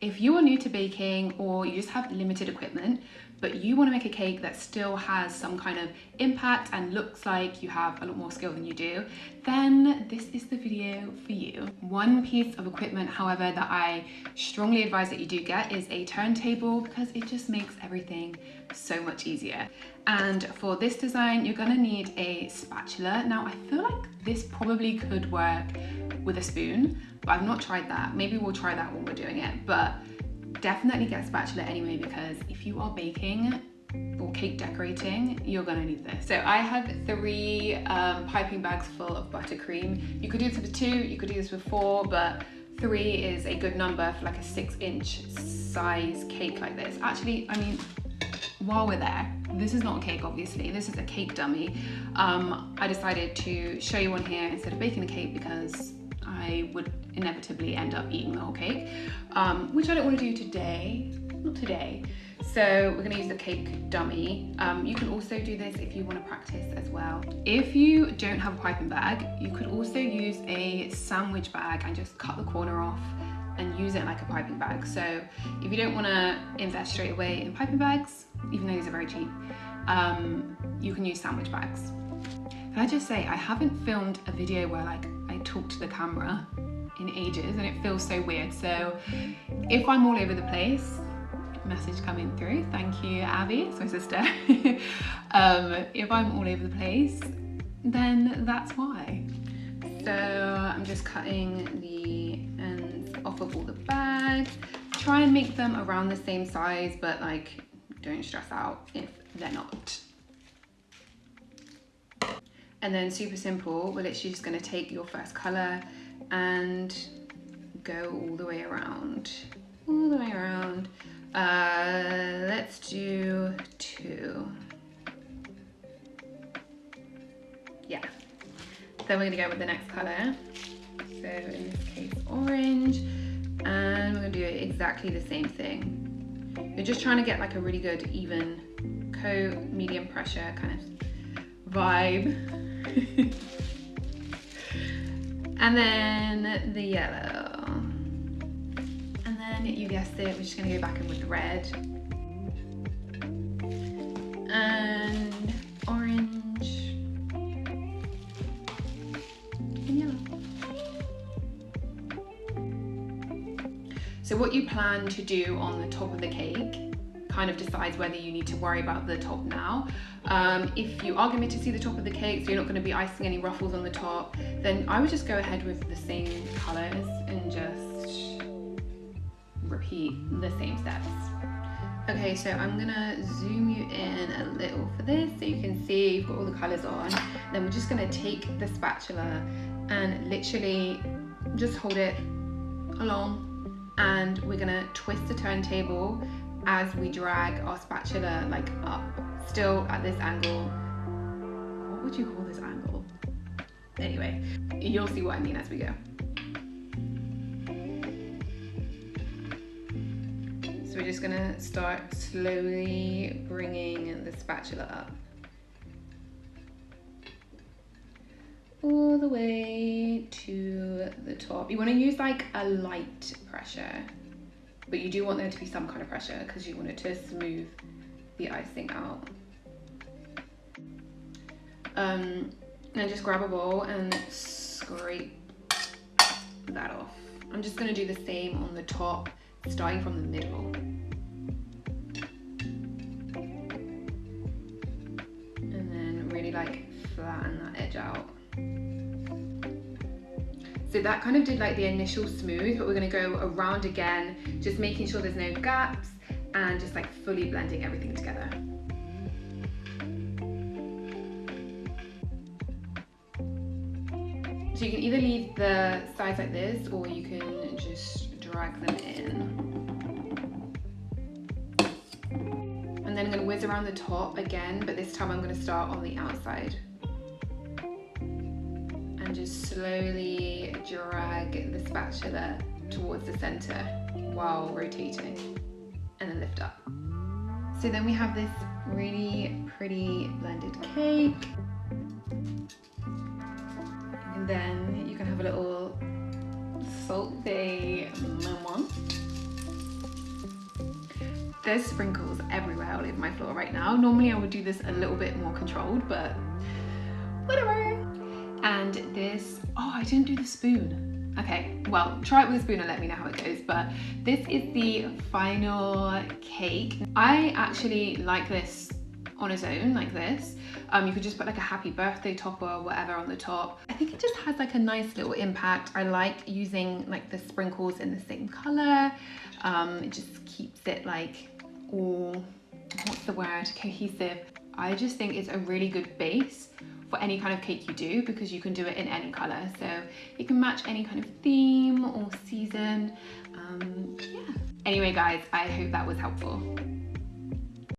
If you are new to baking or you just have limited equipment, but you want to make a cake that still has some kind of impact and looks like you have a lot more skill than you do, then this is the video for you. One piece of equipment, however, that I strongly advise that you do get is a turntable, because it just makes everything so much easier. And for this design, you're gonna need a spatula. Now, I feel like this probably could work with a spoon, but I've not tried that. Maybe we'll try that when we're doing it, but definitely get a spatula anyway, because if you are baking or cake decorating, you're gonna need this. So I have 3 piping bags full of buttercream. You could do this with 2, you could do this with 4, but 3 is a good number for like a 6-inch size cake like this. Actually, I mean, while we're there, this is not a cake, obviously. This is a cake dummy. I decided to show you one here instead of baking a cake because I would inevitably end up eating the whole cake, which I don't want to do today, not today. So we're going to use the cake dummy. You can also do this if you want to practice as well. If you don't have a piping bag, you could also use a sandwich bag and just cut the corner off and use it like a piping bag. So if you don't want to invest straight away in piping bags, even though these are very cheap, you can use sandwich bags. Can I just say, I haven't filmed a video where like I talk to the camera in ages and it feels so weird. So if I'm all over the place, message coming through, thank you Abby, it's my sister. If I'm all over the place, then that's why. So I'm just cutting the ends off of all the bags. Try and make them around the same size, but like don't stress out if they're not. And then super simple, we're literally just gonna take your first color and go all the way around. All the way around. Let's do 2. Yeah. Then we're gonna go with the next color. So in this case, orange. And we're gonna do exactly the same thing. You're just trying to get like a really good even coat, medium pressure kind of vibe. And then the yellow. And then you guessed it, we're just gonna go back in with the red. And orange. And yellow. So what you plan to do on the top of the cake kind of decides whether you need to worry about the top now. If you are going to see the top of the cake, so you're not going to be icing any ruffles on the top, then I would just go ahead with the same colors and just repeat the same steps. Okay, so I'm gonna zoom you in a little for this so you can see you've got all the colors on. Then we're just gonna take the spatula and literally just hold it along, and we're gonna twist the turntable as we drag our spatula like up, still at this angle. What would you call this angle? Anyway, you'll see what I mean as we go. So we're just gonna start slowly bringing the spatula up. All the way to the top. You wanna use like a light pressure, but you do want there to be some kind of pressure because you want it to smooth the icing out. And just grab a bowl and scrape that off. I'm just gonna do the same on the top, starting from the middle. And then really like flatten that edge out. So that kind of did like the initial smooth, but we're gonna go around again, just making sure there's no gaps and just like fully blending everything together. So you can either leave the sides like this, or you can just drag them in. And then I'm gonna whiz around the top again, but this time I'm gonna start on the outside. And just slowly drag the spatula towards the center while rotating, and then lift up. So then we have this really pretty blended cake. And then you can have a little sauté moment. There's sprinkles everywhere all over my floor right now. Normally I would do this a little bit more controlled, but whatever. And this, oh, I didn't do the spoon. Okay, well, try it with a spoon and let me know how it goes. But this is the final cake. I actually like this on its own, like this. You could just put like a happy birthday topper or whatever on the top. I think it just has like a nice little impact. I like using like the sprinkles in the same color. It just keeps it like all, what's the word, cohesive. I just think it's a really good base for any kind of cake you do, because you can do it in any color, so it can match any kind of theme or season. Yeah. Anyway guys, I hope that was helpful.